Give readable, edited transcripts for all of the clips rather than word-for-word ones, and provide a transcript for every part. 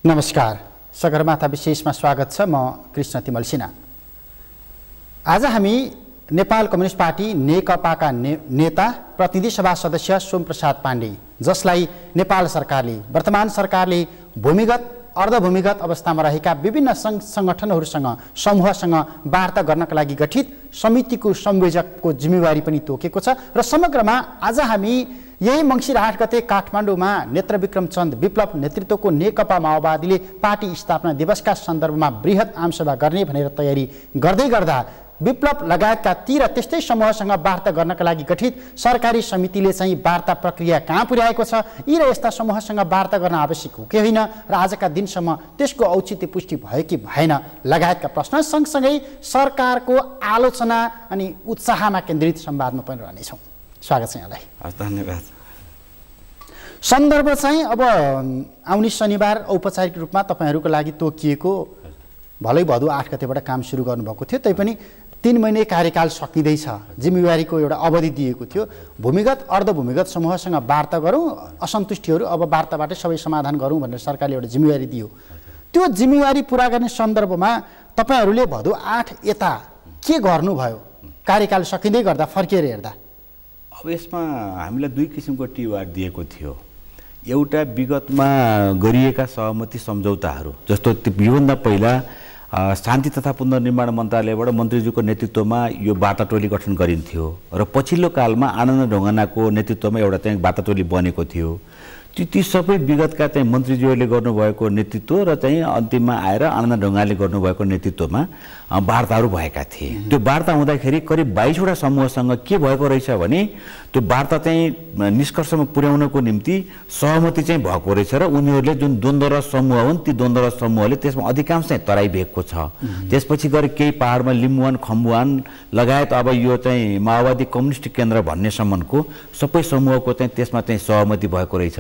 नमस्कार, सगरमाथा विशेषमा स्वागत छ। म कृष्ण तिमल सिन्हा। आज हामी नेपाल कम्युनिस्ट पार्टी नेकपाका नेता प्रतिनिधि सभा सदस्य सोमप्रसाद पाण्डे, जसलाई नेपाल सरकारले, वर्तमान सरकारले भूमिगत अर्धभूमिगत अवस्थामा रहेका विभिन्न सङ्घ सङ्गठनहरूसँग समूहसँग वार्ता गर्नका लागि गठित समितिको संयोजकको जिम्मेवारी पनि तोकेको छ। र समग्रमा आज हामी यही मङ्सिर 8 गते काठमाडौँमा नेत्रविक्रम चन्द विप्लव नेतृत्वको नेकपा माओवादीले पार्टी स्थापना दिवसका सन्दर्भमा बृहत आमसभा गर्ने भनेर तयारी गर्दै गर्दा विप्लव लगायतका 13 त्यस्तै समूहसँग वार्ता गर्नका लागि गठित सरकारी समितिले चाहिँ वार्ता प्रक्रिया कहाँ पुर्याएको छ, यी र यस्ता समूहसँग वार्ता गर्न आवश्यक हो कि होइन र आजका दिनसम्म त्यसको औचित्य पुष्टि भयो कि भएन लगायतका प्रश्न सँगसँगै सरकारको आलोचना अनि उत्साहमा केन्द्रित संवादमा पनि रहनेछौँ। स्वागत छ यहाँलाई। धन्यवाद। सन्दर्भ चाहिँ अब आउने शनिबार औपचारिक रूपमा तपाईँहरूको लागि तोकिएको, भलै भदौ 8 गतेबाट काम सुरु गर्नुभएको थियो, तैपनि 3 महिने कार्यकाल सकिँदैछ, जिम्मेवारीको एउटा अवधि दिएको थियो। भूमिगत अर्धभूमिगत समूहसँग वार्ता गरौँ, असन्तुष्टिहरू अब वार्ताबाटै सबै समाधान गरौँ भनेर सरकारले एउटा जिम्मेवारी दियो। त्यो जिम्मेवारी पुरा गर्ने सन्दर्भमा तपाईँहरूले भदौ 8 यता के गर्नुभयो कार्यकाल सकिँदै गर्दा फर्किएर हेर्दा? अब यसमा हामीलाई 2 किसिमको टिवार दिएको थियो। एउटा विगतमा गरिएका सहमति सम्झौताहरू, जस्तो योभन्दा पहिला शान्ति तथा पुनर्निर्माण मन्त्रालयबाट मन्त्रीज्यूको नेतृत्वमा यो वार्ता टोली गठन गरिन्थ्यो र पछिल्लो कालमा आनन्द ढुङ्गानाको नेतृत्वमा एउटा चाहिँ वार्ता टोली बनेको थियो। ती सबै विगतका चाहिँ मन्त्रीज्यूहरूले गर्नुभएको नेतृत्व र चाहिँ अन्तिममा आएर आनन्द ढुङ्गाले गर्नुभएको नेतृत्वमा वार्ताहरू भएका थिए। त्यो वार्ता हुँदाखेरि करिब 22वटा समूहसँग के भएको रहेछ भने त्यो वार्ता चाहिँ निष्कर्षमा पुर्याउनको निम्ति सहमति चाहिँ भएको रहेछ र उनीहरूले जुन द्वन्द्वरत समूह हुन् ती द्वन्द्वरत समूहले त्यसमा अधिकांश चाहिँ तराई भेगको छ। त्यसपछि गएर केही पहाडमा लिम्बुवान खम्बुवान लगायत अब यो चाहिँ माओवादी कम्युनिस्ट केन्द्र भन्नेसम्मको सबै समूहको चाहिँ त्यसमा चाहिँ सहमति भएको रहेछ।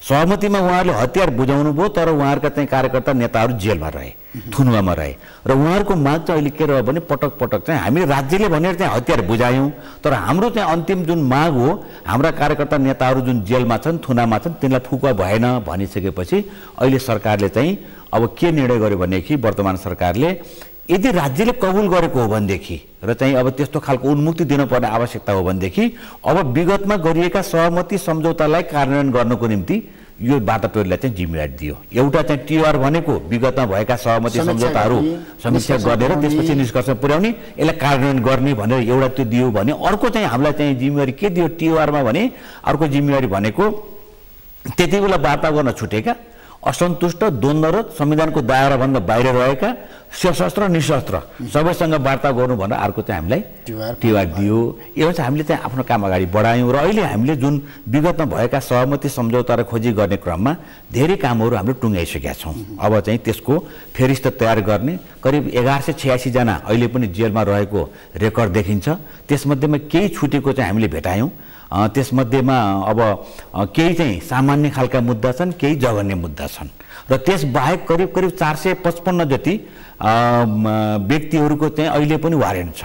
सहमतिमा उहाँहरूले हतियार बुझाउनु भयो, तर उहाँहरूका चाहिँ कार्यकर्ता नेताहरू जेलमा रहे, थुनुवामा रहे र उहाँहरूको माग चाहिँ अहिले के रह्यो भने पटक पटक चाहिँ हामी राज्यले भनेर चाहिँ हतियार बुझायौँ, तर हाम्रो चाहिँ अन्तिम जुन माग हो, हाम्रा कार्यकर्ता नेताहरू जुन जेलमा छन्, थुनामा छन्, तिनलाई फुकुवा भएन भनिसकेपछि अहिले सरकारले चाहिँ अब के निर्णय गर्यो भनेदेखि वर्तमान सरकारले यदि राज्यले कबुल गरेको हो भनेदेखि र चाहिँ अब त्यस्तो खालको उन्मुक्ति दिनुपर्ने आवश्यकता हो भनेदेखि अब विगतमा गरिएका सहमति सम्झौतालाई कार्यान्वयन गर्नको निम्ति यो वार्ता टोलीलाई चाहिँ जिम्मेवारी दियो। एउटा चाहिँ टिआर भनेको विगतमा भएका सहमति सम्झौताहरू समीक्षा गर्ने र त्यसपछि निष्कर्ष पुर्याउने, यसलाई कार्यान्वयन गर्ने भनेर एउटा त्यो दियो भने अर्को चाहिँ हामीलाई चाहिँ जिम्मेवारी के दियो टिआरमा भने अर्को जिम्मेवारी भनेको त्यति बेला वार्ता गर्न छुटेका असन्तुष्ट द्वन्द्वरत संविधानको दायराभन्दा बाहिर रहेका सशस्त्र निशस्त्र सबैसँग वार्ता गर्नु भनेर अर्को चाहिँ हामीलाई टिआर दियो। यो चाहिँ हामीले चाहिँ आफ्नो काम अगाडि बढायौँ र अहिले हामीले जुन विगतमा भएका सहमति सम्झौता र खोजी गर्ने क्रममा धेरै कामहरू हामीले टुङ्गाइसकेका छौँ। अब चाहिँ त्यसको फेरिस्त तयार गर्ने करिब 1186 जना अहिले पनि जेलमा रहेको रेकर्ड देखिन्छ। त्यसमध्येमा केही छुटेको चाहिँ हामीले भेटायौँ। त्यसमध्येमा अब केही चाहिँ सामान्य खालका मुद्दा छन्, केही जघन्य मुद्दा छन् र त्यसबाहेक करिब 455 जति व्यक्तिहरूको चाहिँ अहिले पनि वारेन्ट छ।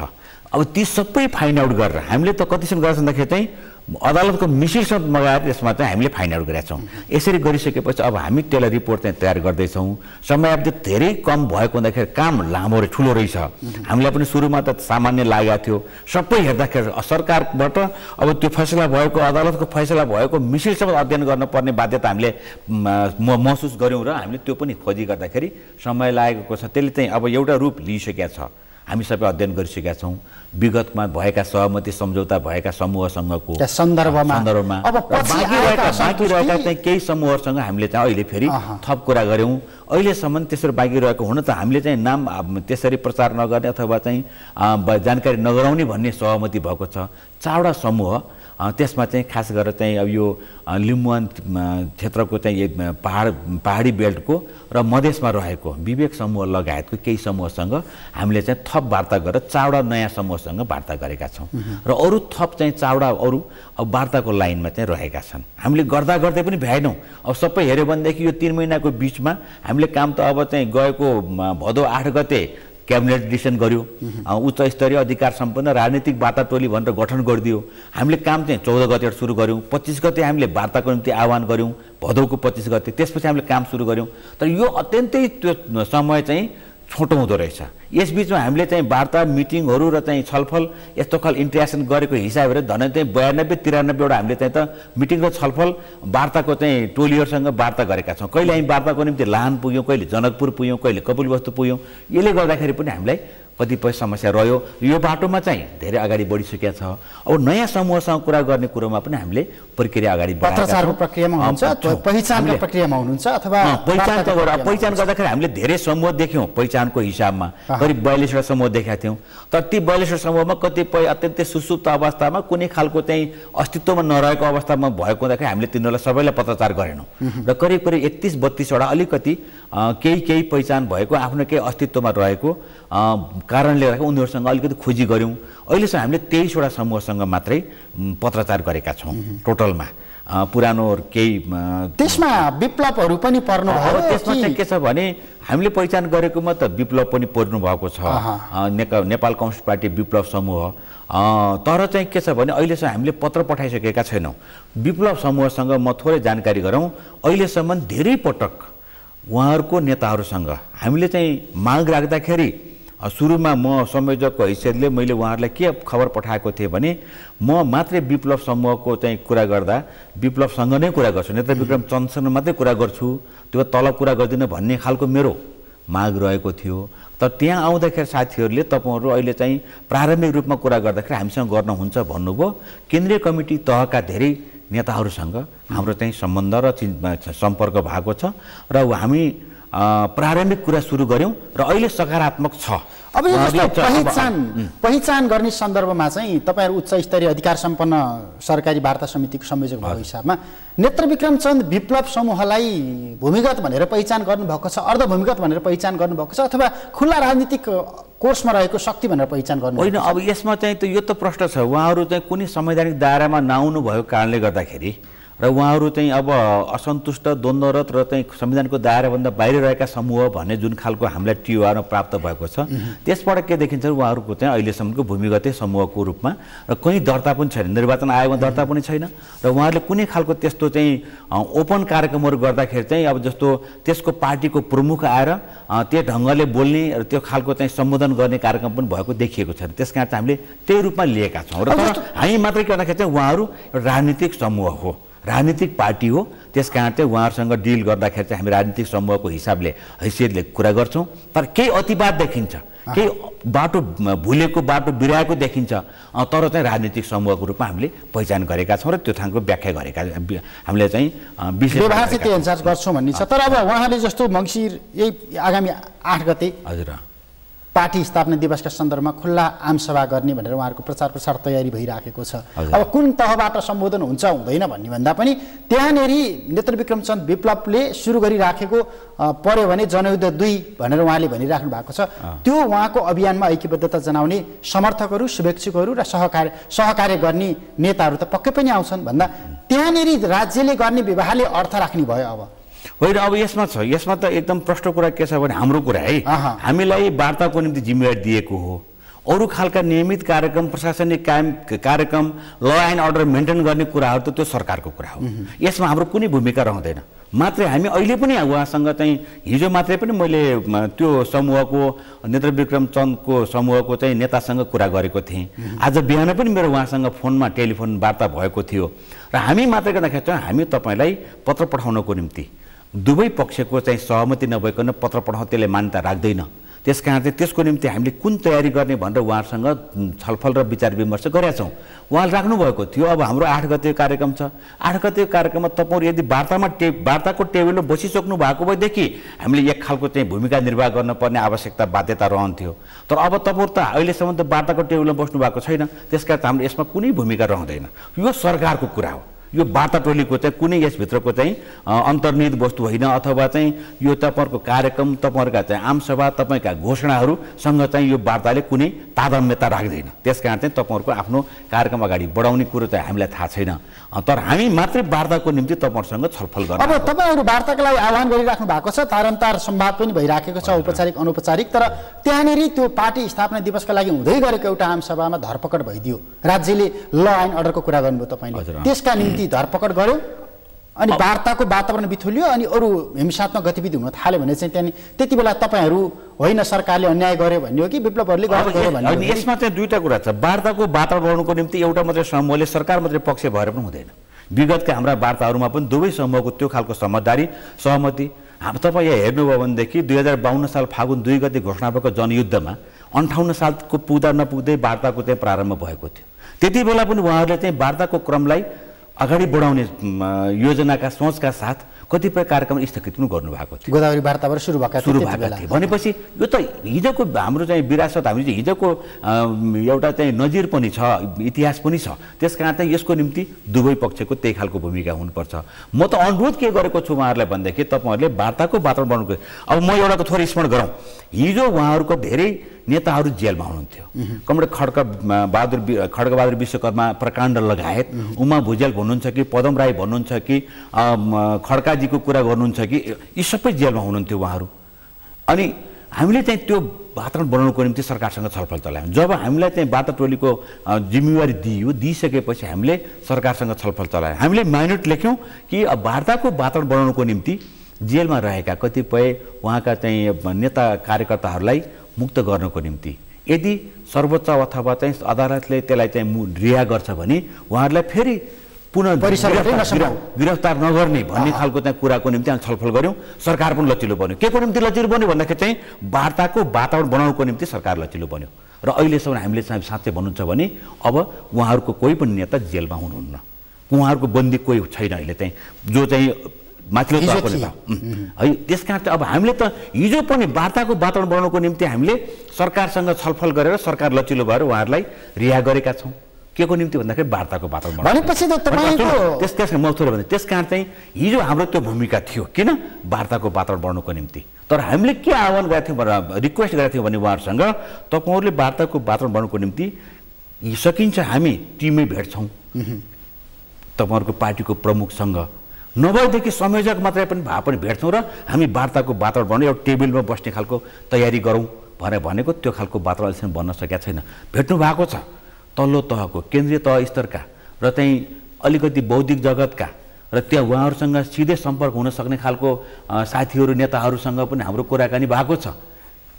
अब ती सबै फाइन्ड आउट गरेर हामीले त कतिसम्म गरेर भन्दाखेरि चाहिँ अदालतको मिसिलसम्म मगाएर त्यसमा चाहिँ हामीले फाइन्ड आउट गरेका छौँ। यसरी गरिसकेपछि अब हामी त्यसलाई रिपोर्ट चाहिँ तयार गर्दैछौँ। समयावधि धेरै कम भएको हुँदाखेरि काम लामो र ठुलो रहेछ। हामीलाई पनि सुरुमा त सामान्य लागेको थियो, सबै हेर्दाखेरि सरकारबाट अब त्यो फैसला भएको अदालतको फैसला भएको मिसिलसम्म अध्ययन गर्नुपर्ने बाध्यता हामीले महसुस गऱ्यौँ र हामीले त्यो पनि खोजी गर्दाखेरि समय लागेको छ। त्यसले चाहिँ अब एउटा रूप लिइसकेका छ। हामी सबै अध्ययन गरिसकेका छौँ विगतमा भएका सहमति सम्झौता भएका समूहसँगको सन्दर्भमा अब बाँकी रहेका चाहिँ केही समूहहरूसँग हामीले चाहिँ अहिले फेरि थप कुरा गऱ्यौँ। अहिलेसम्म त्यसरी बाँकी रहेको हुन त हामीले चाहिँ नाम त्यसरी प्रचार नगर्ने अथवा चाहिँ जानकारी नगराउने भन्ने सहमति भएको छ। 4वटा समूह त्यसमा चाहिँ खास गरेर चाहिँ अब यो लिम्बुवान क्षेत्रको चाहिँ पहाडी बेल्टको र मधेसमा रहेको विवेक समूह लगायतको केही समूहसँग हामीले चाहिँ थप वार्ता गरेर 4वटा नयाँ समूहसँग वार्ता गरेका छौँ र अरू थप चाहिँ 4वटा अरू अब वार्ताको लाइनमा चाहिँ रहेका छन्। हामीले गर्दा गर्दै पनि भ्याएनौँ। अब सबै हेऱ्यो भनेदेखि यो 3 महिनाको बिचमा हामीले काम त अब चाहिँ गएको भदौ 8 गते क्याबिनेट डिसिसन गर्यो, उच्च स्तरीय अधिकार सम्पन्न राजनीतिक वार्ता टोली भनेर गठन गरिदियो। हामीले काम चाहिँ 14 गते सुरु गऱ्यौँ, 25 गते हामीले वार्ताको निम्ति आह्वान गऱ्यौँ, भदौको 25 गते, त्यसपछि हामीले काम सुरु गऱ्यौँ। तर यो अत्यन्तै त्यो समय चाहिँ छोटो हुँदो रहेछ। यसबिचमा हामीले चाहिँ वार्ता मिटिङहरू र चाहिँ छलफल यस्तो खाल इन्ट्रेक्सन गरेको हिसाब हेरेर धन चाहिँ 92-93वटा हामीले चाहिँ त मिटिङ र छलफल वार्ताको चाहिँ टोलीहरूसँग वार्ता गरेका छौँ। कहिले हामी वार्ताको निम्ति लाहान पुग्यौँ, कहिले जनकपुर पुग्यौँ, कहिले कपिलवस्तु पुग्यौँ। यसले गर्दाखेरि पनि हामीलाई कतिपय समस्या रह्यो। यो बाटोमा चाहिँ धेरै अगाडि बढिसकेका छ। अब नयाँ समूहसँग कुरा गर्ने कुरोमा पनि हामीले प्रक्रिया अगाडि बढाएका छौँ। पत्रचारको प्रक्रियामा हुनुहुन्छ, पहिचानको प्रक्रियामा हुनुहुन्छ अथवा पहिचान गर्दाखेरि हामीले धेरै समूह देख्यौँ। पहिचानको हिसाबमा करिब 42वटा समूह देखेका थियौँ। तर ती 42वटा समूहमा कतिपय अत्यन्तै सुसुप्त अवस्थामा कुनै खालको चाहिँ अस्तित्वमा नरहेको अवस्थामा भएको हुँदाखेरि हामीले तिनीहरूलाई सबैलाई पत्रचार गरेनौँ र करिब 31-32वटा अलिकति केही पहिचान भएको आफ्नो केही अस्तित्वमा रहेको कारणले गर्दा उनीहरूसँग अलिकति खोजी गऱ्यौँ। अहिलेसम्म हामीले 23वटा समूहसँग मात्रै पत्रचार गरेका छौँ टोटलमा। पुरानो केही त्यसमा विप्लवहरू पनि पर्नु भयो। त्यसमा चाहिँ के छ भने हामीले पहिचान गरेकोमा त विप्लव पनि पर्नु भएको छ, नेपाल कम्युनिस्ट पार्टी विप्लव समूह। तर चाहिँ के छ भने अहिलेसम्म हामीले पत्र पठाइसकेका छैनौँ। विप्लव समूहसँग म थोरै जानकारी गरौँ। अहिलेसम्म धेरै पटक उहाँहरूको नेताहरूसँग हामीले चाहिँ माग राख्दाखेरि सुरुमा म संयोजकको हैसियतले मैले उहाँहरूलाई के खबर पठाएको थिएँ भने म मात्रै विप्लव समूहको चाहिँ कुरा गर्दा विप्लवसँग नै कुरा गर्छु, नेता विक्रम चन्दसँग मात्रै कुरा गर्छु, त्यो तल कुरा गर्दिनँ भन्ने खालको मेरो माग रहेको थियो। तर त्यहाँ आउँदाखेरि साथीहरूले तपाईँहरू अहिले चाहिँ प्रारम्भिक रूपमा कुरा गर्दाखेरि हामीसँग गर्नुहुन्छ भन्नुभयो। केन्द्रीय कमिटी तहका धेरै नेताहरूसँग हाम्रो चाहिँ सम्बन्ध र सम्पर्क भएको छ र हामी प्रारम्भिक कुरा सुरु गऱ्यौँ र अहिले सकारात्मक छ। अब यो पहिचान गर्ने सन्दर्भमा चाहिँ तपाईँहरू उच्च स्तरीय अधिकार सम्पन्न सरकारी वार्ता समितिको संयोजक भएको हिसाबमा नेत्र विक्रम चन्द विप्लव समूहलाई भूमिगत भनेर पहिचान गर्नुभएको छ, अर्ध भूमिगत भनेर पहिचान गर्नुभएको छ, अथवा खुल्ला राजनीतिक कोर्समा रहेको शक्ति भनेर पहिचान गर्नु होइन? अब यसमा चाहिँ यो त प्रश्न छ। उहाँहरू चाहिँ कुनै संवैधानिक दायरामा नआउनु भएको कारणले गर्दाखेरि र उहाँहरू चाहिँ अब असन्तुष्ट, द्वन्द्वरत र चाहिँ संविधानको दायराभन्दा बाहिर रहेका समूह भन्ने जुन खालको हामीलाई टिओआरमा प्राप्त भएको छ, त्यसबाट के देखिन्छ उहाँहरूको चाहिँ अहिलेसम्मको भूमिगतै समूहको रूपमा र कुनै दर्ता पनि छैन, निर्वाचन आयोगमा दर्ता पनि छैन र उहाँहरूले कुनै खालको त्यस्तो चाहिँ ओपन कार्यक्रमहरू गर्दाखेरि चाहिँ अब जस्तो त्यसको पार्टीको प्रमुख आएर त्यो ढङ्गले बोल्ने र त्यो खालको चाहिँ सम्बोधन गर्ने कार्यक्रम पनि भएको देखिएको छैन। त्यस कारण चाहिँ हामीले त्यही रूपमा लिएका छौँ र हामी मात्रै गर्दाखेरि चाहिँ उहाँहरू राजनीतिक समूह हो, राजनीतिक पार्टी हो। त्यस कारण चाहिँ उहाँहरूसँग डिल गर्दाखेरि चाहिँ हामी राजनीतिक समूहको हिसाबले हैसियतले कुरा गर्छौँ। तर केही अतिवाद देखिन्छ, केही बाटो भुलेको, बाटो बिराएको देखिन्छ, तर चाहिँ राजनीतिक समूहको रूपमा हामीले पहिचान गरेका छौँ र त्यो ठाउँको व्याख्या गरेका हामीले चाहिँ व्यवहार चाहिँ त्यही अनुसार गर्छौँ भन्ने छ। तर अब उहाँले जस्तो मङ्सिर यही आगामी 8 गते हजुर पार्टी स्थापना दिवसका सन्दर्भमा खुल्ला आमसभा गर्ने भनेर उहाँहरूको प्रचार प्रसार तयारी भइराखेको छ। अब कुन तहबाट सम्बोधन हुन्छ हुँदैन भन्ने भन्दा पनि त्यहाँनेरि नेत्र विक्रम चन्द विप्लवले सुरु गरिराखेको पर्यो भने जनयुद्ध 2 भनेर उहाँले भनिराख्नु भएको छ। त्यो उहाँको अभियानमा ऐक्यबद्धता जनाउने समर्थकहरू, शुभेच्छुकहरू र सहकार्य गर्ने नेताहरू त पक्कै पनि आउँछन् भन्दा त्यहाँनेरि राज्यले गर्ने व्यवहारले अर्थ राख्ने भयो। अब होइन, अब यसमा छ, यसमा त एकदम प्रष्ट कुरा के छ भने हाम्रो कुरा है, हामीलाई वार्ताको निम्ति जिम्मेवारी दिएको हो। अरू खालका नियमित कार्यक्रम, प्रशासनिक कार्यक्रम, ल एन्ड अर्डर मेन्टेन गर्ने कुराहरू त त्यो सरकारको कुरा हो। यसमा हाम्रो कुनै भूमिका रहँदैन। मात्रै हामी अहिले पनि उहाँसँग चाहिँ हिजो मात्रै पनि मैले त्यो समूहको नेत्र विक्रम चन्दको समूहको चाहिँ नेतासँग कुरा गरेको थिएँ। आज बिहान पनि मेरो उहाँसँग फोनमा टेलिफोन वार्ता भएको थियो र हामी मात्रै गर्दाखेरि चाहिँ हामी तपाईँलाई पत्र पठाउनको निम्ति दुवै पक्षको चाहिँ सहमति नभइकन पत्र पठाउन त्यसले मान्यता राख्दैन। त्यस कारण चाहिँ त्यसको निम्ति हामीले कुन तयारी गर्ने भनेर उहाँहरूसँग छलफल र विचार विमर्श गरेका छौँ। उहाँले राख्नुभएको थियो। अब हाम्रो 8 गते कार्यक्रम छ। 8 गते कार्यक्रममा तपाईँहरू यदि वार्ताको टेबलमा बसिसक्नु भएको भएदेखि हामीले एक खालको चाहिँ भूमिका निर्वाह गर्नुपर्ने आवश्यकता बाध्यता रहन्थ्यो। तर अब तपाईँहरू त अहिलेसम्म त वार्ताको टेबलमा बस्नु भएको छैन। त्यस कारण हाम्रो यसमा कुनै भूमिका रहँदैन। यो सरकारको कुरा हो, यो वार्ता टोलीको चाहिँ कुनै यसभित्रको चाहिँ अन्तर्निहित वस्तु होइन अथवा चाहिँ यो तपाईँहरूको कार्यक्रम तपाईँहरूका चाहिँ आमसभा तपाईँका घोषणाहरूसँग चाहिँ यो वार्ताले कुनै तादात्म्यता राख्दैन। त्यसकारण चाहिँ तपाईँहरूको आफ्नो कार्यक्रम अगाडि बढाउने कुरो चाहिँ हामीलाई थाहा छैन, तर हामी मात्रै वार्ताको निम्ति तपाईँहरूसँग छलफल गर्छौँ। अब तपाईँहरू वार्ताको लागि आह्वान गरिराख्नु भएको छ, तारन्तार संवाद पनि भइराखेको छ, औपचारिक अनौपचारिक, तर त्यहाँनिर त्यो पार्टी स्थापना दिवसका लागि हुँदै गरेको एउटा आमसभामा धरपकड भइदियो। राज्यले ल एन्ड अर्डरको कुरा गर्नुभयो तपाईँले, त्यसका निम्ति धरपकड गर्यो अनि वार्ताको वातावरण बिथुल्यो अनि अरू हिंसात्मक गतिविधि हुन थाल्यो भने चाहिँ त्यहाँनिर त्यति बेला तपाईँहरू होइन सरकारले अन्याय गर्यो भन्ने हो कि विप्लवहरूले गर्यो भन्ने हो? यसमा चाहिँ दुईवटा कुरा छ। वार्ताको वातावरण बनाउनुको निम्ति एउटा मात्रै समूहले सरकार मात्रै पक्ष भएर पनि हुँदैन। विगतका हाम्रा वार्ताहरूमा पनि दुवै समूहको त्यो खालको समझदारी सहमति तपाईँ यहाँ हेर्नुभयो भनेदेखि 2052 साल फागुन 2 गते घोषणा भएको जनयुद्धमा 58 सालको पुग्दा नपुग्दै वार्ताको चाहिँ प्रारम्भ भएको थियो। त्यति बेला पनि उहाँहरूले चाहिँ वार्ताको क्रमलाई अगाडि बढाउने योजनाका सोचका साथ कतिपय कार्यक्रम स्थगित पनि गर्नुभएको थियो। गोदावरी वार्ताबाट सुरु भएको थियो भनेपछि यो त हिजोको हाम्रो चाहिँ विरासत, हामी चाहिँ हिजोको एउटा चाहिँ नजिर पनि छ, इतिहास पनि छ। त्यसकारण चाहिँ यसको निम्ति दुवै पक्षको त्यही खालको भूमिका हुनुपर्छ। म त अनुरोध के गरेको छु उहाँहरूलाई भनेदेखि तपाईँहरूले वार्ताको वातावरण बनाउनु। अब म एउटाको थोरै स्मरण गरौँ, हिजो उहाँहरूको धेरै नेताहरू जेलमा हुनुहुन्थ्यो। कमरेड खड्गबहादुर विश्वकर्मा प्रकाण्ड लगायत उमा भुजेल भन्नुहुन्छ कि पदम राई भन्नुहुन्छ कि खड्काजीको कुरा गर्नुहुन्छ कि यी सबै जेलमा हुनुहुन्थ्यो उहाँहरू। अनि हामीले चाहिँ त्यो वातावरण बनाउनुको निम्ति सरकारसँग छलफल चलायौँ। जब हामीलाई चाहिँ वार्ता टोलीको जिम्मेवारी दिइसकेपछि हामीले सरकारसँग छलफल चलायौँ। हामीले माइनोट लेख्यौँ कि वार्ताको वातावरण बनाउनुको निम्ति जेलमा रहेका कतिपय उहाँका चाहिँ नेता कार्यकर्ताहरूलाई मुक्त गर्नको निम्ति यदि सर्वोच्च अथवा चाहिँ अदालतले त्यसलाई चाहिँ रिहा गर्छ भने उहाँहरूलाई फेरि पुनः गिरफ्तार नगर्ने भन्ने खालको चाहिँ कुराको निम्ति हामी छलफल गऱ्यौँ। सरकार पनि लचिलो बन्यो। के को निम्ति लचिलो बन्यो भन्दाखेरि चाहिँ वार्ताको वातावरण बनाउनुको निम्ति सरकार लचिलो बन्यो। र अहिलेसम्म हामीले चाहिँ साँच्चै भन्नुहुन्छ भने अब उहाँहरूको कोही पनि नेता जेलमा हुनुहुन्न, उहाँहरूको बन्दी कोही छैन अहिले चाहिँ जो चाहिँ माथिल्लो तहको नेता है। त्यसकारण चाहिँ अब हामीले त हिजो पनि वार्ताको वातावरण बनाउनुको निम्ति हामीले सरकारसँग छलफल गरेर सरकार लचिलो भएर उहाँहरूलाई रिहा गरेका छौँ। के को निम्ति भन्दाखेरि वार्ताको वातावरण भनेपछि त तपाईको त्यसकारण म थोरै भने त्यसकारण चाहिँ हिजो हाम्रो त्यो भूमिका थियो किन वार्ताको वातावरण बनाउनुको निम्ति। तर हामीले के आह्वान गरेका थियौँ, रिक्वेस्ट गरेका थियौँ भने उहाँहरूसँग तपाईँहरूले वार्ताको वातावरण बनाउनुको निम्ति सकिन्छ हामी टिमै भेट्छौँ तपाईँहरूको पार्टीको प्रमुखसँग, नभएदेखि संयोजक मात्रै पनि भए पनि भेट्छौँ र हामी वार्ताको वातावरण बनाउँ, एउटा टेबलमा बस्ने खालको तयारी गरौँ भनेको त्यो खालको वातावरण अहिलेसम्म बन्न सकेका छैन। भेट्नु भएको छ तल्लो तहको केन्द्रीय तह स्तरका र चाहिँ अलिकति बौद्धिक जगतका र त्यहाँ उहाँहरूसँग सिधै सम्पर्क हुन सक्ने खालको साथीहरू नेताहरूसँग पनि हाम्रो कुराकानी भएको छ।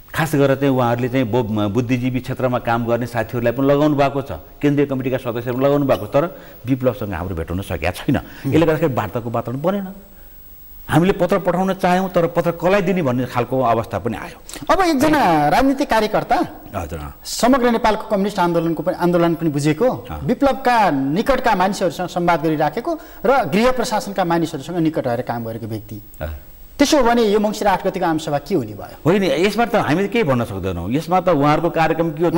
खास गरेर चाहिँ उहाँहरूले चाहिँ बुद्धिजीवी क्षेत्रमा काम गर्ने साथीहरूलाई पनि लगाउनु भएको छ, केन्द्रीय कमिटीका सदस्यहरू लगाउनु भएको, तर विप्लवसँग हाम्रो भेट हुन सकेका छैन। यसले गर्दाखेरि वार्ताको वातावरण बनेन। हामीले पत्र पठाउन चाह्यौँ तर पत्र कसलाई दिने भन्ने खालको अवस्था पनि आयो। अब एकजना राजनीतिक कार्यकर्ता हजुर समग्र नेपालको कम्युनिस्ट आन्दोलन पनि बुझेको, विप्लवका निकटका मानिसहरूसँग संवाद गरिराखेको र गृह प्रशासनका मानिसहरूसँग निकट रहेर काम गरेको व्यक्ति, त्यसो भने यो मङ्सिर 8 गतेको आमसभा के हुने भयो? होइन, यसमा त हामीले केही भन्न सक्दैनौँ। यसमा त उहाँहरूको कार्यक्रम के हो,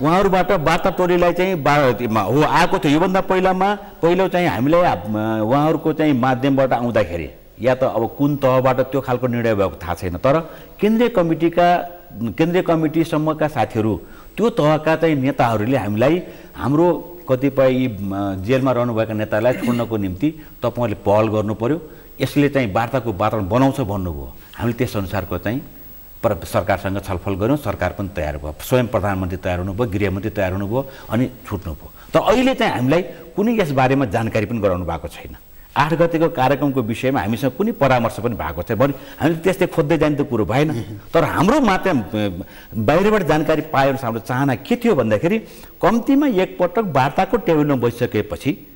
उहाँहरूबाट वार्ता टोलीलाई चाहिँ हो आएको थियो। योभन्दा पहिलो चाहिँ हामीले उहाँहरूको चाहिँ माध्यमबाट आउँदाखेरि या त अब कुन तहबाट त्यो खालको निर्णय भएको थाहा छैन, तर केन्द्रीय कमिटीसम्मका साथीहरू त्यो तहका चाहिँ नेताहरूले हामीलाई हाम्रो कतिपय जेलमा रहनुभएका नेतालाई छोड्नको निम्ति तपाईँहरूले पहल गर्नु पर्यो, यसले चाहिँ वार्ताको वातावरण बनाउँछ भन्नुभयो। हामीले त्यसअनुसारको चाहिँ सरकारसँग छलफल गऱ्यौँ। सरकार पनि तयार भयो, स्वयं प्रधानमन्त्री तयार हुनुभयो, गृहमन्त्री तयार हुनुभयो अनि छुट्नुभयो। तर अहिले चाहिँ हामीलाई कुनै यसबारेमा जानकारी पनि गराउनु भएको छैन। 8 गतेको कार्यक्रमको विषयमा हामीसँग कुनै परामर्श पनि भएको छैन भने हामीले त्यस्तै खोज्दै जाने त कुरो भएन। तर हाम्रो माध्यम बाहिरबाट जानकारी पायो भने हाम्रो चाहना के थियो भन्दाखेरि कम्तीमा एकपटक वार्ताको टेबलमा बसिसकेपछि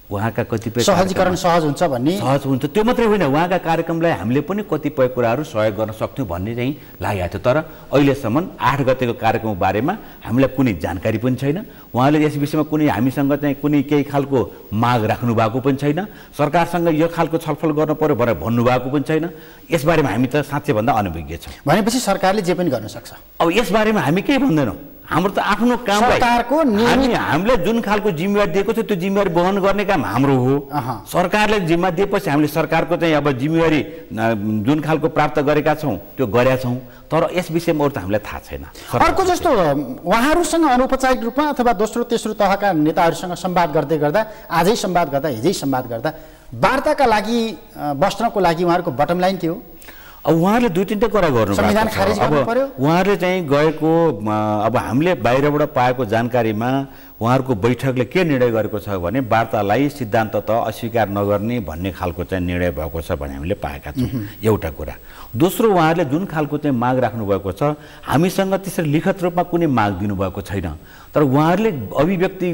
उहाँका कतिपय सहजीकरण सहज हुन्छ भन्ने, सहज हुन्छ। त्यो मात्रै होइन, उहाँका कार्यक्रमलाई हामीले पनि कतिपय कुराहरू सहयोग गर्न सक्थ्यौँ भन्ने चाहिँ लागेको थियो। तर अहिलेसम्म 8 गतेको कार्यक्रमको बारेमा हामीलाई कुनै जानकारी पनि छैन। उहाँले यस विषयमा कुनै हामीसँग चाहिँ कुनै केही खालको माग राख्नु भएको पनि छैन। सरकारसँग यो खालको छलफल गर्नु पर्यो भनेर भन्नुभएको पनि छैन। यसबारेमा हामी त साँच्चै भन्दा अनभिज्ञ छौँ। भनेपछि सरकारले जे पनि गर्न सक्छ। अब यसबारेमा हामी केही भन्दैनौँ। हाम्रो त आफ्नो कामलाई सरकारको नियमित हामीले जुन खालको जिम्मेवारी दिएको थियो त्यो जिम्मेवारी वहन गर्ने काम हाम्रो हो। सरकारले जिम्मा दिएपछि हामीले सरकारको चाहिँ अब जिम्मेवारी जुन खालको प्राप्त गरेका छौँ त्यो गरेका छौँ, तर यस विषयमा अरू त हामीलाई थाहा छैन। अर्को जस्तो उहाँहरूसँग अनौपचारिक रूपमा अथवा दोस्रो तेस्रो तहका नेताहरूसँग संवाद गर्दै गर्दा, आजै संवाद गर्दा, हिजै संवाद गर्दा वार्ताका लागि बस्नको लागि उहाँहरूको बटम लाइन के हो? अब उहाँहरूले दुई तिनवटा कुरा गर्नु संविधान खारेज गर्नु पर्यो। उहाँहरूले चाहिँ गएको अब हामीले बाहिरबाट पाएको जानकारीमा उहाँहरूको बैठकले के निर्णय गरेको छ भने वार्तालाई सिद्धान्ततः अस्वीकार नगर्ने भन्ने खालको चाहिँ निर्णय भएको छ भन्ने हामीले पाएका छौँ, एउटा कुरा। दोस्रो, उहाँहरूले जुन खालको चाहिँ माग राख्नुभएको छ हामीसँग त्यसरी लिखित रूपमा कुनै माग दिनुभएको छैन, तर उहाँहरूले अभिव्यक्ति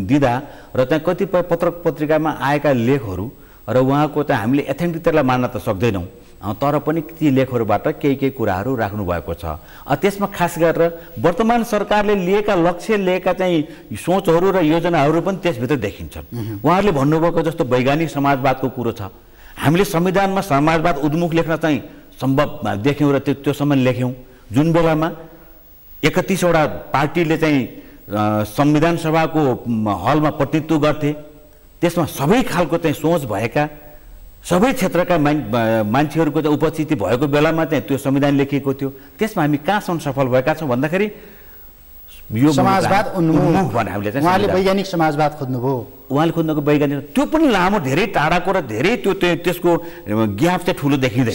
दिँदा र चाहिँ कतिपय पत्र पत्रिकामा आएका लेखहरू र उहाँको चाहिँ हामीले एथेन्टिकतालाई मान्न त सक्दैनौँ, तर पनि ती लेखहरूबाट केही कुराहरू राख्नु भएको छ। त्यसमा खास गरेर वर्तमान सरकारले लिएका लक्ष्य लिएका चाहिँ सोचहरू र योजनाहरू पनि त्यसभित्र देखिन्छन्। उहाँहरूले भन्नुभएको जस्तो वैज्ञानिक समाजवादको कुरो छ, हामीले संविधानमा समाजवाद उन्मुख लेख्न चाहिँ सम्भव देख्यौँ र त्योसम्म लेख्यौँ। जुन बेलामा 31वटा पार्टीले चाहिँ संविधान सभाको हलमा प्रतिनिधित्व गर्थे, त्यसमा सबै खालको चाहिँ सोच भएका सबै क्षेत्रका मान्छेहरूको चाहिँ उपस्थिति भएको बेलामा चाहिँ त्यो संविधान लेखिएको थियो। त्यसमा हामी कहाँसम्म सफल भएका छौँ भन्दाखेरि यो समाजवाद उन्मुख भने हामीले चाहिँ उहाँले वैज्ञानिक समाजवाद खोज्नुभयो। उहाँले खोज्नुको वैज्ञानिक त्यो पनि लामो धेरै टाढाको र धेरै त्यसको ग्याप चाहिँ ठुलो देखिँदैन।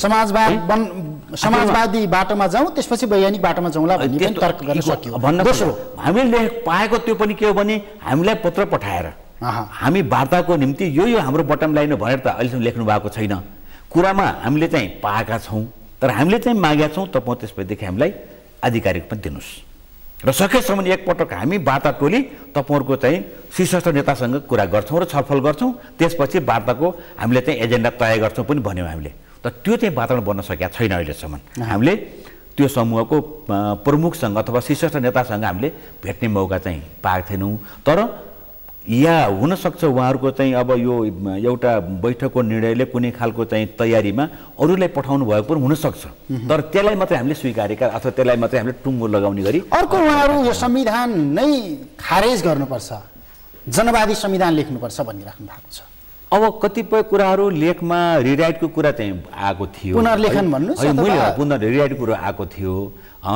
समाजवादी बाटोमा जाउँ त्यसपछि वैज्ञानिक बाटोमा जाउँला भन्ने पनि तर्क गर्न सकियो। दोस्रो, हामीले पाएको त्यो पनि के हो भने हामीलाई पत्र पठाएर हामी वार्ताको निम्ति यो हाम्रो बटम लाइन भनेर त अहिलेसम्म लेख्नु भएको छैन। कुरामा हामीले चाहिँ पाएका छौँ, तर हामीले चाहिँ मागेका छौँ तपाईँ त्यसपछिदेखि हामीलाई आधिकारिक पनि दिनुहोस् र सकेसम्म एकपटक हामी वार्ता टोली तपाईँहरूको चाहिँ शीर्षस्थ नेतासँग कुरा गर्छौँ र छलफल गर्छौँ, त्यसपछि वार्ताको हामीले चाहिँ एजेन्डा तय गर्छौँ पनि भन्यौँ हामीले। तर त्यो चाहिँ वातावरण बन्न सकेका छैन अहिलेसम्म। हामीले त्यो समूहको प्रमुखसँग अथवा शीर्षस्थ नेतासँग हामीले भेट्ने मौका चाहिँ पाएका छैनौँ। तर या हुनसक्छ उहाँहरूको चाहिँ अब यो एउटा बैठकको निर्णयले कुनै खालको चाहिँ तयारीमा अरूलाई पठाउनु भएको पनि हुनसक्छ, तर त्यसलाई मात्रै हामीले स्वीकारेका अथवा त्यसलाई मात्रै हामीले टुङ्गो लगाउने गरी अर्को उहाँहरू यो संविधान नै खारेज गर्नुपर्छ, जनवादी संविधान लेख्नुपर्छ भनिराख्नु भएको छ। अब कतिपय कुराहरू लेखमा रिराइटको कुरा चाहिँ आएको थियो, पुनर्लेखन भन्नुहोस्, पुनर्रिराइटको कुरा आएको थियो,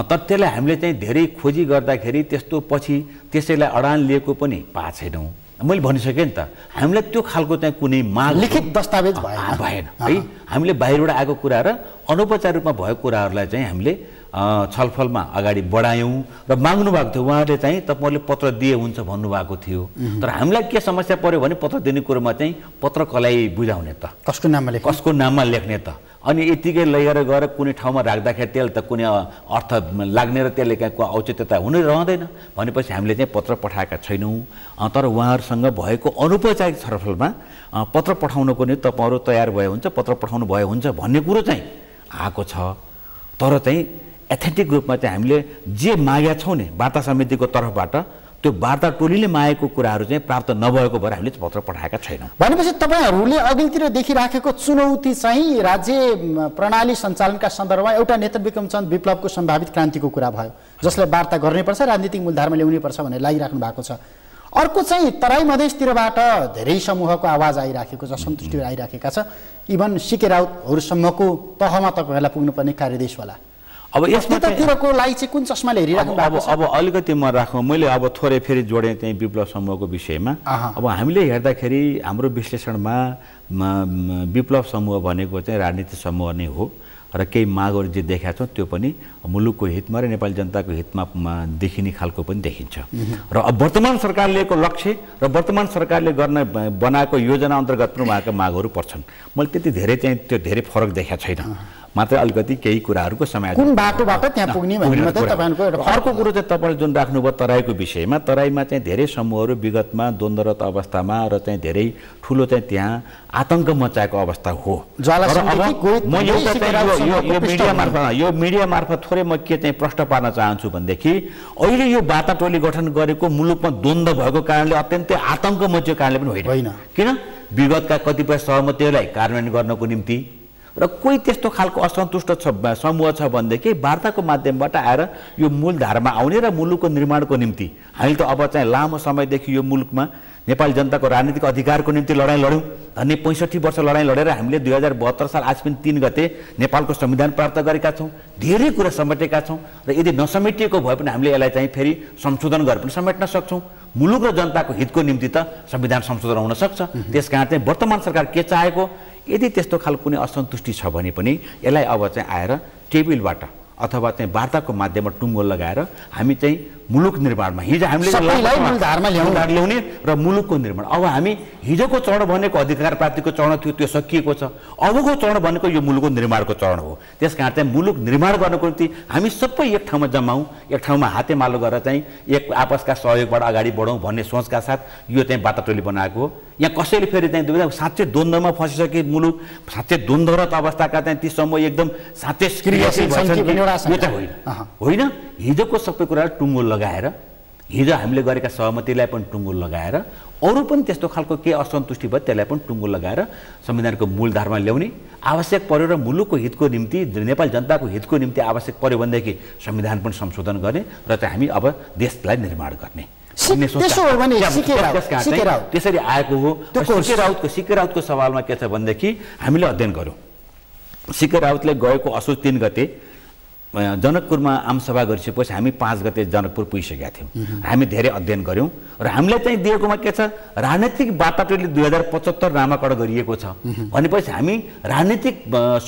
तर त्यसलाई हामीले चाहिँ धेरै खोजी गर्दाखेरि त्यस्तो पछि त्यसैलाई अडान लिएको पनि पाएको छैनौँ। मैले भनिसकेँ नि त, हामीलाई त्यो खालको चाहिँ कुनै माग लिखित दस्तावेज भएन है। हामीले बाहिरबाट आएको कुरा र अनौपचारिक रूपमा भएको कुराहरूलाई चाहिँ हामीले छलफलमा अगाडि बढायौँ र माग्नु भएको थियो। उहाँहरूले चाहिँ तपाईँहरूले पत्र दिए हुन्छ भन्नुभएको थियो, तर हामीलाई के समस्या पर्यो भने पत्र दिने कुरोमा चाहिँ पत्र कसलाई बुझाउने त, कसको नाममा लेख्ने त, अनि यतिकै लिएर गएर कुनै ठाउँमा राख्दाखेरि त्यसले त कुनै अर्थ लाग्ने र त्यसले कहाँ औचित्यता हुनै रहँदैन भनेपछि हामीले चाहिँ पत्र पठाएका छैनौँ। तर उहाँहरूसँग भएको अनौपचारिक छलफलमा पत्र पठाउनको नि तपाईँहरू तयार भए हुन्छ, पत्र पठाउनु भए हुन्छ भन्ने कुरो चाहिँ आएको छ। तर चाहिँ एथेन्टिक रूपमा चाहिँ हामीले जे मागेका छौँ नि वार्ता समितिको तर्फबाट, त्यो वार्ता टोलीले मागेको कुराहरू चाहिँ प्राप्त नभएको भएर हामीले पत्र पठाएका छैनौँ। भनेपछि तपाईँहरूले अघिल्तिर देखिराखेको चुनौती चाहिँ राज्य प्रणाली सञ्चालनका सन्दर्भमा एउटा नेता विक्रमचन्द्र विप्लवको सम्भावित क्रान्तिको कुरा भयो, जसलाई वार्ता गर्नैपर्छ, राजनीतिक मूलधारमा ल्याउनैपर्छ भनेर लागिराख्नु भएको छ। अर्को चाहिँ तराई मधेसतिरबाट धेरै समूहको आवाज आइराखेको छ, सन्तुष्टि आइराखेका छ, इभन सिके राउतहरूसम्मको तहमा तपाईँहरूलाई पुग्नुपर्ने कार्यदेश होला। अब यसतिरको लागि चाहिँ कुन चस्माले हेरिराख्नु भएको छ? अब अलिकति म राखौँ, मैले अब थोरै फेरि जोडेँ चाहिँ विप्लव समूहको विषयमा। अब हामीले हेर्दाखेरि हाम्रो विश्लेषणमा विप्लव समूह भनेको चाहिँ राजनीतिक समूह नै हो र केही मागहरू जे देखाएको छौँ त्यो पनि मुलुकको हितमा र नेपाली जनताको हितमा देखिने खालको पनि देखिन्छ। र अब वर्तमान सरकारले लिएको लक्ष्य र वर्तमान सरकारले गर्न बनाएको योजना अन्तर्गत पनि उहाँका मागहरू पर्छन्। मैले त्यति धेरै चाहिँ त्यो धेरै फरक देखाएको छैन, मात्र अलिकति केही कुराहरूको समायोजन कुन बाटोबाट त्यहाँ पुग्ने भन्ने मात्रै तपाईँको। अर्को कुरो चाहिँ तपाईँले जुन राख्नुभयो तराईको विषयमा, तराईमा चाहिँ धेरै समूहहरू विगतमा द्वन्द्वरत अवस्थामा र चाहिँ धेरै ठुलो चाहिँ त्यहाँ आतङ्क मचाएको अवस्था हो। यो मिडिया मार्फत थोरै म के चाहिँ प्रश्न पार्न चाहन्छु भनेदेखि अहिले यो वार्ता टोली गठन गरेको मुलुकमा द्वन्द्व भएको कारणले अत्यन्तै आतङ्क मचेको कारणले पनि होइन। किन विगतका कतिपय सहमतिहरूलाई कार्यान्वयन गर्नको निम्ति र कोही त्यस्तो खालको असन्तुष्ट समूह छ भनेदेखि वार्ताको माध्यमबाट आएर यो मूलधारमा आउने र मुलुकको निर्माणको निम्ति हामीले त अब चाहिँ लामो समयदेखि यो मुलुकमा नेपाली जनताको राजनीतिक अधिकारको निम्ति लडाइँ लड्यौँ। अनि 65 वर्ष लडाइँ लडेर हामीले 2072 साल आश्विन 3 गते नेपालको संविधान प्राप्त गरेका छौँ। धेरै कुरा समेटेका छौँ र यदि नसमेटिएको भए पनि हामीले यसलाई चाहिँ फेरि संशोधन गरेर पनि समेट्न सक्छौँ। मुलुक र जनताको हितको निम्ति त संविधान संशोधन हुन सक्छ। त्यसकारण चाहिँ वर्तमान सरकार के चाहेको, यदि त्यस्तो खालको कुनै असन्तुष्टि छ भने पनि यसलाई अब चाहिँ आएर टेबलबाट अथवा चाहिँ वार्ताको माध्यममा टुङ्गो लगाएर हामी चाहिँ मुलुक निर्माणमा हिजो हामीले मूलधारमा ल्याउने र मुलुकको निर्माण। अब हामी हिजोको चरण भनेको अधिकार प्राप्तिको चरण थियो, त्यो सकिएको छ। अबको चरण भनेको यो मुलुकको निर्माणको चरण हो। त्यसकारण चाहिँ मुलुक निर्माण गर्नको निम्ति हामी सबै एक ठाउँमा जमाउँ, एक ठाउँमा हातेमालो गरेर चाहिँ एक आपसका सहयोगबाट अगाडि बढौँ भन्ने सोचका साथ यो चाहिँ वार्ताटोली बनाएको हो। यहाँ कसैले फेरि चाहिँ साँच्चै द्वन्द्वमा फसिसके मुलुक, साँच्चै द्वन्द्वरत अवस्थाका चाहिँ ती समूह एकदम साँच्चै क्रियाशील होइन। हिजोको सबै कुरा टुङ्गो लगाएर, हिजो हामीले गरेका सहमतिलाई पनि टुङ्गो लगाएर, अरू पनि त्यस्तो खालको के असन्तुष्टि भयो त्यसलाई पनि टुङ्गो लगाएर संविधानको मूलधारमा ल्याउने, आवश्यक पर्यो र मुलुकको हितको निम्ति, नेपाली जनताको हितको निम्ति आवश्यक पर्यो भनेदेखि संविधान पनि संशोधन गर्ने र चाहिँ हामी अब देशलाई निर्माण गर्ने त्यसरी आएको हो। सिके राउतको सवालमा के छ भनेदेखि हामीले अध्ययन गऱ्यौँ। सिके राउतले गएको असोज 3 गते जनकपुरमा आमसभा गरिसकेपछि हामी 5 गते जनकपुर पुगिसकेका थियौँ। हामी धेरै अध्ययन गऱ्यौँ र हामीलाई चाहिँ दिएकोमा के छ, राजनीतिक वार्ताटोली 2075 नामाकरण गरिएको छ भनेपछि हामी राजनीतिक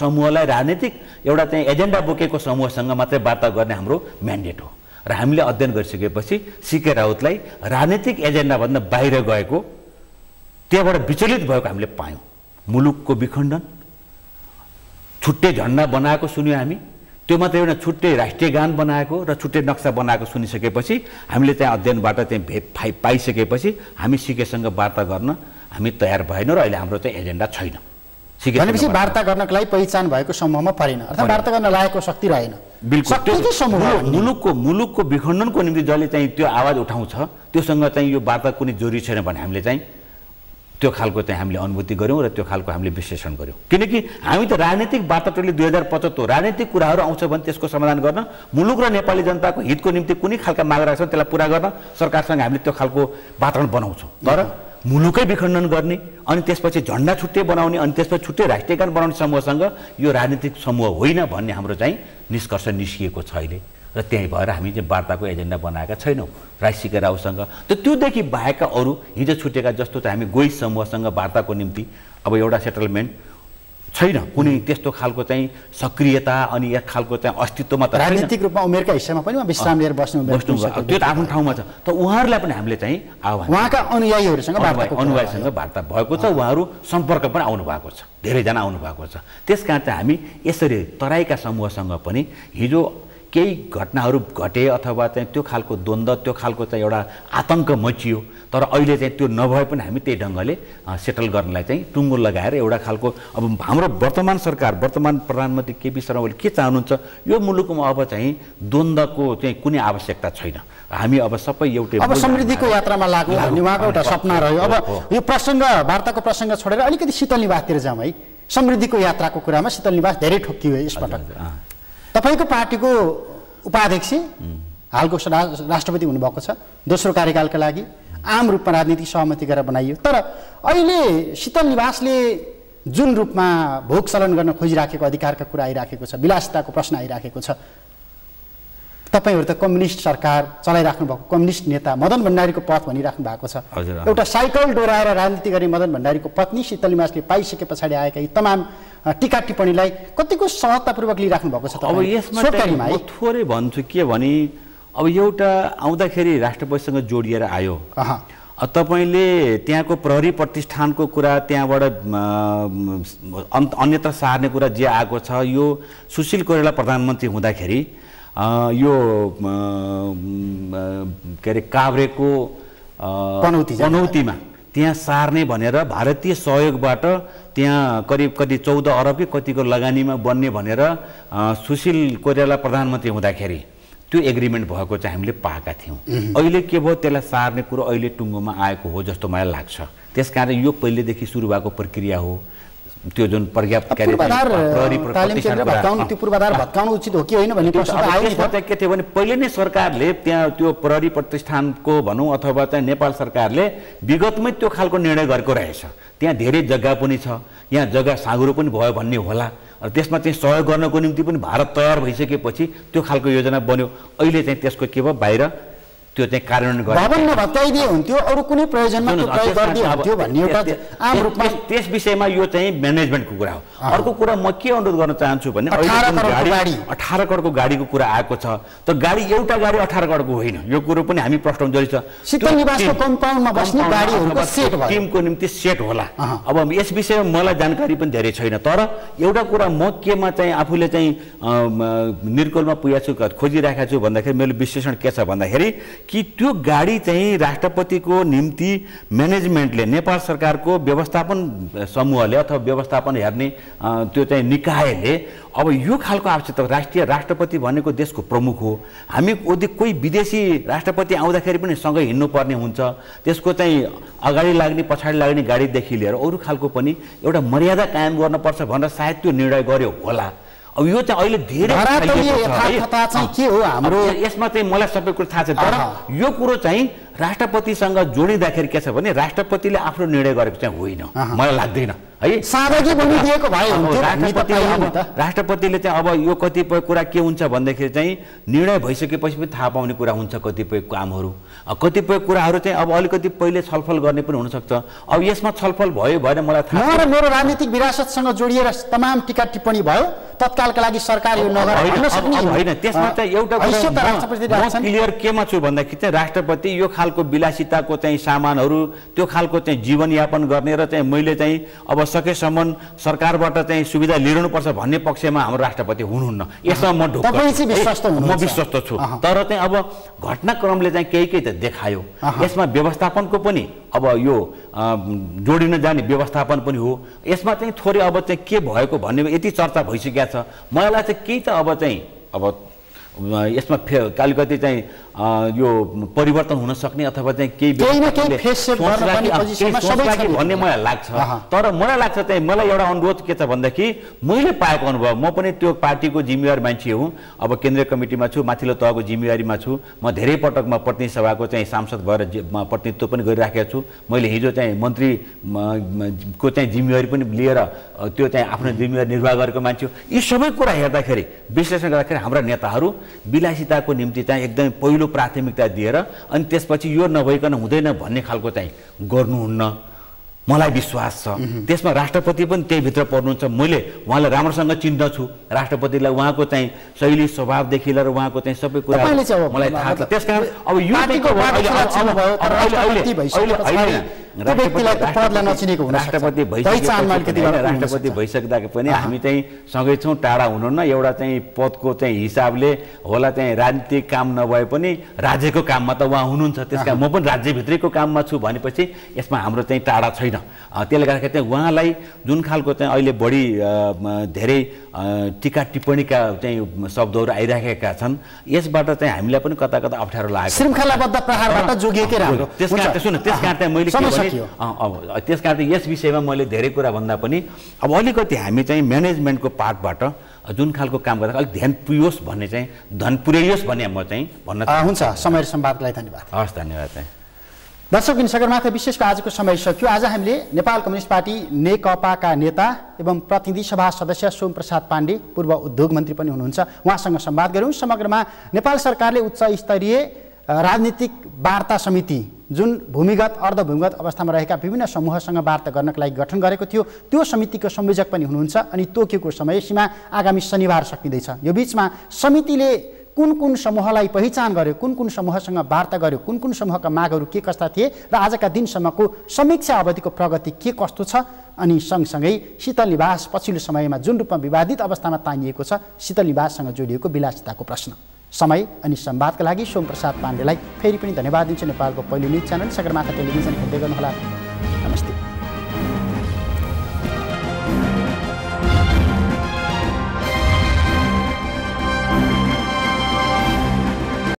समूहलाई, राजनीतिक एउटा चाहिँ एजेन्डा बोकेको समूहसँग मात्रै वार्ता गर्ने हाम्रो म्यान्डेट हो। र हामीले अध्ययन गरिसकेपछि सिके राउतलाई राजनीतिक एजेन्डाभन्दा बाहिर गएको, त्यहाँबाट विचलित भएको हामीले पायौँ। मुलुकको विखण्डन, छुट्टै झन्डा बनाएको सुन्यौँ हामी, त्यो मात्रै एउटा छुट्टै राष्ट्रिय गान बनाएको र छुट्टै नक्सा बनाएको सुनिसकेपछि हामीले चाहिँ अध्ययनबाट चाहिँ पाइसकेपछि हामी सिकेसँग वार्ता गर्न हामी तयार भएनौँ र अहिले हाम्रो चाहिँ एजेन्डा छैन। भनेपछि वार्ता गर्नको लागि पहिचान भएको समूहमा परेन, अर्थात् वार्ता गर्न लागेको शक्ति रहेन। बिल्कुल मुलुकको विखण्डनको निम्ति जसले चाहिँ त्यो आवाज उठाउँछ त्योसँग चाहिँ यो वार्ता कुनै जरुरी छैन भने हामीले चाहिँ त्यो खालको चाहिँ हामीले अनुभूति गऱ्यौँ र त्यो खालको हामीले विश्लेषण गऱ्यौँ। किनकि हामी त राजनीतिक वार्ताटोली 2075 राजनीतिक कुराहरू आउँछ भने त्यसको समाधान गर्न, मुलुक र नेपाली जनताको हितको निम्ति कुनै खालका माग राख्छौँ त्यसलाई पुरा गर्न सरकारसँग हामीले त्यो खालको वातावरण बनाउँछौँ। तर मुलुकै विखण्डन गर्ने अनि त्यसपछि झन्डा छुट्टै बनाउने अनि त्यसपछि छुट्टै राष्ट्रिय गान बनाउने समूहसँग यो राजनीतिक समूह होइन भन्ने हाम्रो चाहिँ निष्कर्ष निस्किएको छ अहिले। र त्यही भएर हामी चाहिँ वार्ताको एजेन्डा बनाएका छैनौँ सिके राउतसँग। त्योदेखि बाहेकका अरू हिजो छुटेका जस्तो चाहिँ हामी गोइस समूहसँग वार्ताको निम्ति अब एउटा सेटलमेन्ट छैन, कुनै त्यस्तो खालको चाहिँ सक्रियता अनि एक खालको चाहिँ अस्तित्वमा त राजनीतिक रूपमा उमेरका हिस्सामा पनि विश्राम लिएर बस्नु त्यो त आफ्नो ठाउँमा छ। त उहाँहरूलाई पनि हामीले चाहिँ उहाँका अनुयायीहरूसँग वार्ता भएको छ, उहाँहरू सम्पर्क पनि आउनु भएको छ, धेरैजना आउनु भएको छ। त्यसकारण चाहिँ हामी यसरी तराईका समूहसँग पनि हिजो केही घटनाहरू घटे अथवा चाहिँ त्यो खालको द्वन्द्व, त्यो खालको चाहिँ एउटा आतङ्क मचियो, तर अहिले चाहिँ त्यो नभए पनि हामी त्यही ढङ्गले सेटल गर्नलाई चाहिँ टुङ्गो लगाएर एउटा खालको अब हाम्रो वर्तमान सरकार, वर्तमान प्रधानमन्त्री केपी शर्मा ओली के चाहनुहुन्छ, यो मुलुकमा अब चाहिँ द्वन्द्वको चाहिँ कुनै आवश्यकता छैन। हामी अब सबै एउटै अब समृद्धिको यात्रामा लाग्नु भन्ने उहाँको एउटा सपना रह्यो। अब यो प्रसङ्ग, वार्ताको प्रसङ्ग छोडेर अलिकति शीतल निवासतिर जाउँ है। समृद्धिको यात्राको कुरामा शीतल निवास धेरै ठोक्कियो यसपटक। तपाईँको पार्टीको उपाध्यक्ष हालको राष्ट्रपति हुनुभएको छ, दोस्रो कार्यकालका लागि आम रूपमा राजनीतिक सहमति गरेर बनाइयो। तर अहिले शीतल निवासले जुन रूपमा भोग सलन गर्न खोजिराखेको अधिकारका कुरा आइराखेको छ, विलासिताको प्रश्न आइराखेको छ, तपाईँहरू त कम्युनिस्ट सरकार चलाइराख्नु भएको कम्युनिस्ट नेता मदन भण्डारीको पथ भनिराख्नु भएको छ। एउटा साइकल डोराएर राजनीति गर्ने मदन भण्डारीको पत्नी शीतल निवासले पाइसके पछाडि आएका यी तमाम टिका टिप्पणीलाई कतिको सहजतापूर्वक लिइराख्नु भएको छ? अब यसमा म थोरै भन्छु के भने, अब एउटा आउँदाखेरि राष्ट्रपतिसँग जोडिएर आयो, तपाईँले त्यहाँको प्रहरी प्रतिष्ठानको कुरा त्यहाँबाट अन्यत्र सार्ने कुरा जे आएको छ, यो सुशील कोइराला प्रधानमन्त्री हुँदाखेरि यो के अरे काभ्रेको पनौतीमा त्यहाँ सार्ने भनेर भारतीय सहयोगबाट त्यहाँ करिब कति 14 अरब कि कतिको लगानीमा बन्ने भनेर सुशील कोइराला प्रधानमन्त्री हुँदाखेरि त्यो एग्रिमेन्ट भएको चाहिँ हामीले पाएका थियौँ। अहिले के भयो, त्यसलाई सार्ने कुरो अहिले टुङ्गोमा आएको हो जस्तो मलाई लाग्छ। त्यसकारण यो पहिलेदेखि सुरु भएको प्रक्रिया हो। त्यो जुन पर्याप्त भत्काउनु उचित हो कि होइन भन्ने प्रश्न आयो। के थियो भने पहिले नै सरकारले त्यहाँ त्यो प्रहरी प्रतिष्ठानको भनौँ अथवा चाहिँ नेपाल सरकारले विगतमै त्यो खालको निर्णय गरेको रहेछ। त्यहाँ धेरै जग्गा पनि छ, यहाँ जग्गा साँघुरो पनि भयो भन्ने होला, र त्यसमा चाहिँ सहयोग गर्नको निम्ति पनि भारत तयार भइसकेपछि त्यो खालको योजना बन्यो। अहिले चाहिँ त्यसको के भयो, बाहिर त्यो चाहिँ कार्यान्वयन गर्ने भवन नभत्काइदिए हुन्थ्यो, अरू कुनै प्रयोजनमा त्यो प्रयोग गरिदिए हुन्थ्यो भन्ने एउटा आम रूपमा त्यस विषयमा यो चाहिँ म्यानेजमेन्टको कुरा हो। अर्को कुरा म के अनुरोध गर्न चाहन्छु भने 18 करोडको गाडीको कुरा आएको छ, त गाडी एउटा गाडी 18 करोडको होइन, यो कुरो पनि हामी प्रश्न जरी छ। शीतल निवासको कम्पाउन्डमा बस्ने गाडीहरूको सेट भयो, टिमको निम्ति सेट होला। अब यस विषयमा मलाई जानकारी पनि धेरै छैन, तर एउटा कुरा म केमा चाहिँ आफूले चाहिँ निर्कोलमा पुगेको छु, खोजिराखेको छु भन्दाखेरि मेरो विश्लेषण के छ भन्दाखेरि कि त्यो गाडी चाहिँ राष्ट्रपतिको निम्ति म्यानेजमेन्टले, नेपाल सरकारको व्यवस्थापन समूहले अथवा व्यवस्थापन हेर्ने त्यो चाहिँ निकायले अब यो खालको आवश्यकता, राष्ट्रिय राष्ट्रपति भनेको देशको प्रमुख हो, हामी कोही विदेशी राष्ट्रपति आउँदाखेरि पनि सँगै हिँड्नुपर्ने हुन्छ, त्यसको चाहिँ अगाडि लाग्ने पछाडि लाग्ने गाडीदेखि लिएर अरू खालको पनि एउटा मर्यादा कायम गर्नुपर्छ भनेर सायद त्यो निर्णय गर्यो होला। अब यो चाहिँ अहिले धेरै के हो हाम्रो यसमा चाहिँ मलाई सबै कुरो थाहा छ, तर यो कुरो चाहिँ राष्ट्रपतिसँग जोडिँदाखेरि के छ भने राष्ट्रपतिले आफ्नो निर्णय गरेको चाहिँ होइन, मलाई लाग्दैन है। राष्ट्रपतिले चाहिँ अब यो कतिपय कुरा के हुन्छ भन्दाखेरि चाहिँ निर्णय भइसकेपछि पनि थाहा पाउने कुरा हुन्छ, कतिपय कामहरू कतिपय कुराहरू चाहिँ अब अलिकति पहिले छलफल गर्ने पनि हुनसक्छ। अब यसमा छलफल भयो भएन मलाई थाहा छैन। मेरो राजनीतिक विरासतसँग जोडिएर तमाम टिका टिप्पणी भयो, तत्कालका लागि सरकार यो होइन। त्यसमा चाहिँ एउटा क्लियर केमा छु भन्दाखेरि चाहिँ राष्ट्रपति यो खालको विलासिताको चाहिँ सामानहरू, त्यो खालको चाहिँ जीवनयापन गर्ने र चाहिँ मैले चाहिँ अब सकेसम्म सरकारबाट चाहिँ सुविधा लिनुपर्छ भन्ने पक्षमा हाम्रो राष्ट्रपति हुनुहुन्न, यसमा म विश्वस्त छु। तर चाहिँ अब घटनाक्रमले चाहिँ केही त देखायो, यसमा व्यवस्थापनको पनि अब यो जोडिन जाने व्यवस्थापन पनि हो, यसमा चाहिँ थोरै अब चाहिँ के भएको भन्ने यति चर्चा भइसकेको छ, मलाई लाग्छ केही त अब चाहिँ यसमा अलिकति चाहिँ यो परिवर्तन हुन सक्ने अथवा चाहिँ केही भन्ने मलाई लाग्छ। तर मलाई लाग्छ चाहिँ मलाई एउटा अनुरोध के छ भनेदेखि मैले पाएको अनुभव, म पनि त्यो पार्टीको जिम्मेवार मान्छे हुँ, अब केन्द्रीय कमिटीमा छु, माथिल्लो तहको जिम्मेवारीमा छु, म धेरै पटक म प्रतिनिधि सभाको चाहिँ सांसद भएर प्रतिनिधित्व पनि गरिराखेको छु। मैले हिजो चाहिँ मन्त्रीको चाहिँ जिम्मेवारी पनि लिएर त्यो चाहिँ आफ्नो जिम्मेवारी निर्वाह गरेको मान्छे हो। यी सबै कुरा हेर्दाखेरि विश्लेषण गर्दाखेरि हाम्रा नेताहरू विलासिताको निम्ति चाहिँ एकदमै पहिलो प्राथमिकता दिएर अनि त्यसपछि यो नभइकन हुँदैन भन्ने खालको चाहिँ गर्नुहुन्न, मलाई विश्वास छ। त्यसमा राष्ट्रपति पनि त्यही भित्र पर्नुहुन्छ। मैले उहाँलाई राम्रोसँग चिन्न छु, राष्ट्रपतिलाई उहाँको चाहिँ शैली स्वभावदेखि लिएर उहाँको चाहिँ सबै कुरा मलाई थाहा छ। त्यसकारण अब यो राष्ट्रपति भइसक्दा पनि हामी चाहिँ सँगै छौँ, टाढा हुनुहुन्न। एउटा चाहिँ पदको चाहिँ हिसाबले होला चाहिँ राजनीतिक काम नभए पनि राज्यको काममा त उहाँ हुनुहुन्छ, त्यस कारण म पनि राज्यभित्रैको काममा छु भनेपछि यसमा हाम्रो चाहिँ टाढा छैन। त्यसले गर्दाखेरि चाहिँ उहाँलाई जुन खालको चाहिँ अहिले बढी धेरै टिका टिप्पणीका चाहिँ शब्दहरू आइराखेका छन्, यसबाट चाहिँ हामीलाई पनि कता कता अप्ठ्यारो लाग्यो। श्रृङ्खलाबद्ध प्रहारबाट जोगिएकै राम्रो। त्यस कारण चाहिँ मैले त्यस कारण यस विषयमा मैले धेरै कुरा भन्दा पनि अब अलिकति हामी चाहिँ म्यानेजमेन्टको पार्टबाट जुन खालको काम गर्दा अलिक ध्यान पुर्योस् भन्ने चाहिँ पुर्याइयोस् भन्ने म चाहिँ भन्न हुन्छ। समय र संवादलाई धन्यवाद। हस्, धन्यवाद। दर्शक सगरमाथा विशेषको आजको समय सक्यो। आज हामीले नेपाल कम्युनिस्ट पार्टी नेकपाका नेता एवं प्रतिनिधि सभा सदस्य सोमप्रसाद पाण्डे, पूर्व उद्योग मन्त्री पनि हुनुहुन्छ, उहाँसँग संवाद गऱ्यौँ। समग्रमा नेपाल सरकारले उच्च स्तरीय राजनीतिक वार्ता समिति जुन भूमिगत अर्धभूमिगत अवस्थामा रहेका विभिन्न समूहसँग वार्ता गर्नका लागि गठन गरेको थियो, त्यो समितिको संयोजक पनि हुनुहुन्छ अनि तोकिएको समय सीमा आगामी शनिबार सकिँदैछ। यो बीचमा समितिले कुन कुन समूहलाई पहिचान गर्यो, कुन कुन समूहसँग वार्ता गर्यो, कुन कुन समूहका मागहरू के कस्ता थिए र आजका दिनसम्मको समीक्षा अवधिको प्रगति के कस्तो छ, अनि सँगसँगै शीतल निवास पछिल्लो समयमा जुन रूपमा विवादित अवस्थामा तानिएको छ, शीतल निवाससँग जोडिएको विलासिताको प्रश्न। समय अनि संवादका लागि सोमप्रसाद पाण्डेलाई फेरि पनि धन्यवाद दिन्छु। नेपालको पहिलो न्युज च्यानल सगरमाथा टेलिभिजन हेर्दै गर्नुहोला।